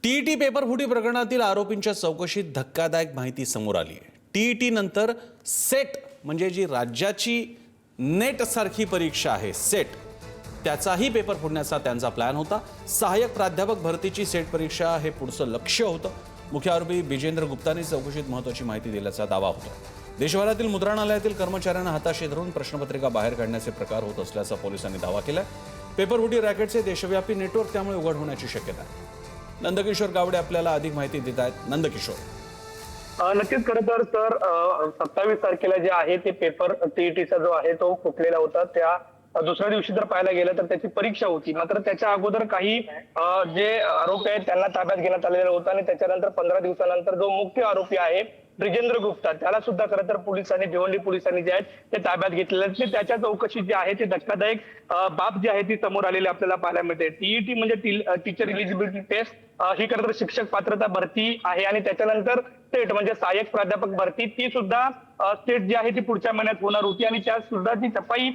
TET paper फुटी प्रकरणातील आरोपींच्या चौकशीत धक्कादायक माहिती समोर आली आहे। टीईटी नंतर सेट म्हणजे जी राज्याची नेट सारखी परीक्षा आहे सेट, त्याचाही पेपर फोडण्याचा त्यांचा प्लॅन होता। सहाय्यक प्राध्यापक भरतीची सेट परीक्षा हे पुढचं लक्ष्य होतं। मुख्य आरोपी बिजेंद्र गुप्तांनी चौकशीत महत्त्वाची माहिती दिल्याचा दावा होता। देशभरातील मुद्रणालयातील कर्मचाऱ्यांना हाताशी धरून प्रश्नपत्रिका बाहेर काढण्याचे प्रकार होत असल्याचा पोलिसांनी दावा केलाय। पेपर फुटी रॅकेटचे देशव्यापी नेटवर्क त्यामुळे उघड होण्याची शक्यता आहे। नंदकिशोर गावडे आपल्याला अधिक माहिती देत आहेत। नंदकिशोर, नक्कीच खरं तर 27 तारखेला जे आहे ते पेपर टीईटीचा जो आहे तो फुटलेला होता। त्या दुसऱ्या दिवशी जर पाहायला गेलं तर त्याची परीक्षा होती, मात्र त्याच्या अगोदर काही जे आरोपी आहेत त्यांना ताब्यात घेण्यात आलेलं होतं आणि त्याच्यानंतर 15 दिवसानंतर जो मुख्य आरोपी आहे ब्रिजेंद्र गुप्ता त्याला सुद्धा खरं तर पोलिसांनी भिवंडी पोलिसांनी जे आहेत ते ताब्यात घेतलेले आहेत। त्याच्या चौकशी जी आहे ती धक्कादायक बाब जी आहे ती समोर आलेली आपल्याला पाहायला मिळते। टीईटी म्हणजे टीचर एलिजिबिलिटी टेस्ट ही खरं तर शिक्षक पात्रता भरती आहे आणि त्याच्यानंतर स्टेट म्हणजे सहाय्यक प्राध्यापक भरती ती सुद्धा स्टेट जी आहे ती पुढच्या महिन्यात होणार होती आणि त्या सुद्धा ती सफाई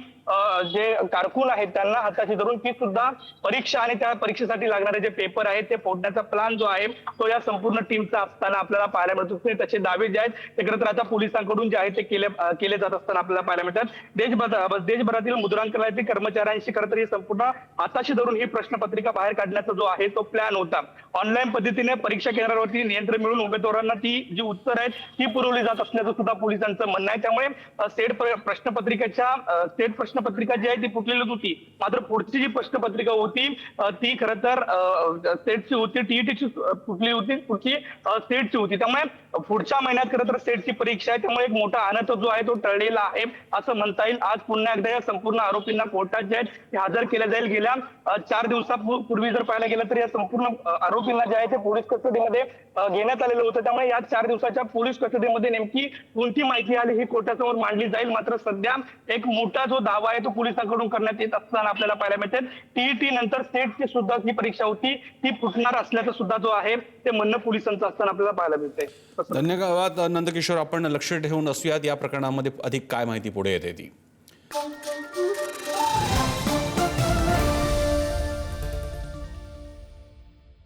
जे कारकून आहेत त्यांना हाताशी धरून ती सुद्धा परीक्षा आणि त्या परीक्षेसाठी लागणारे जे पेपर आहेत ते फोडण्याचा प्लॅन जो आहे तो या संपूर्ण टीमचा असताना आपल्याला पाहायला मिळतो। त्याचे दावे जे आहेत ते खरं तर आता पोलिसांकडून जे आहे ते केले जात असताना आपल्याला पाहायला मिळतात। देशभरातील मुद्रांकनातील कर्मचाऱ्यांशी खरं तर ही संपूर्ण हाताशी धरून ही प्रश्नपत्रिका बाहेर काढण्याचा जो आहे तो प्लॅन होता। ऑनलाईन पद्धतीने परीक्षा केंद्रावरती नियंत्रण मिळून उमेदवारांना ती जी उत्तर आहेत ती पुरवली जात असल्याचं सुद्धा पोलिसांचं म्हणणं आहे। त्यामुळे स्टेट प्रश्नपत्रिका जी आहे ती फुटलेलीच होती, मात्र पुढची जी प्रश्नपत्रिका होती ती खरं तर स्टेटची होती, टीईटीची फुटली होती, पुढची स्टेटची होती। त्यामुळे पुढच्या महिन्यात खरं तर स्टेटची परीक्षा आहे, त्यामुळे एक मोठा आनंद जो आहे तो टळलेला आहे असं म्हणता येईल। आज पुन्हा एकदा या संपूर्ण आरोपींना कोर्टात जे आहेत ते हजर केले जाईल। गेल्या 4 दिवसापूर्वी जर पाहायला गेलं तर या संपूर्ण आरोपींना जे आहे ते पोलीस कस्टडीमध्ये घेण्यात आलेलं होतं। त्यामुळे या 4 दिवसाच्या पोलीस कस्टडीमध्ये नेमकी कोणती माहिती आली ही कोर्टासमोर मांडली जाईल। मात्र सध्या एक मोठा जो दावा आहे तो पोलिसांकडून करण्यात येत असताना आपल्याला पाहायला मिळते। टीईटी नंतर स्टेटची सुद्धा जी परीक्षा होती ती फुटणार असल्याचं सुद्धा जो आहे ते म्हणणं पोलिसांचं असताना आपल्याला पाहायला मिळते। धन्यवाद नंदकिशोर, आपण लक्ष ठेवून असूयात या प्रकरणामध्ये अधिक काय माहिती पुढे येते ती।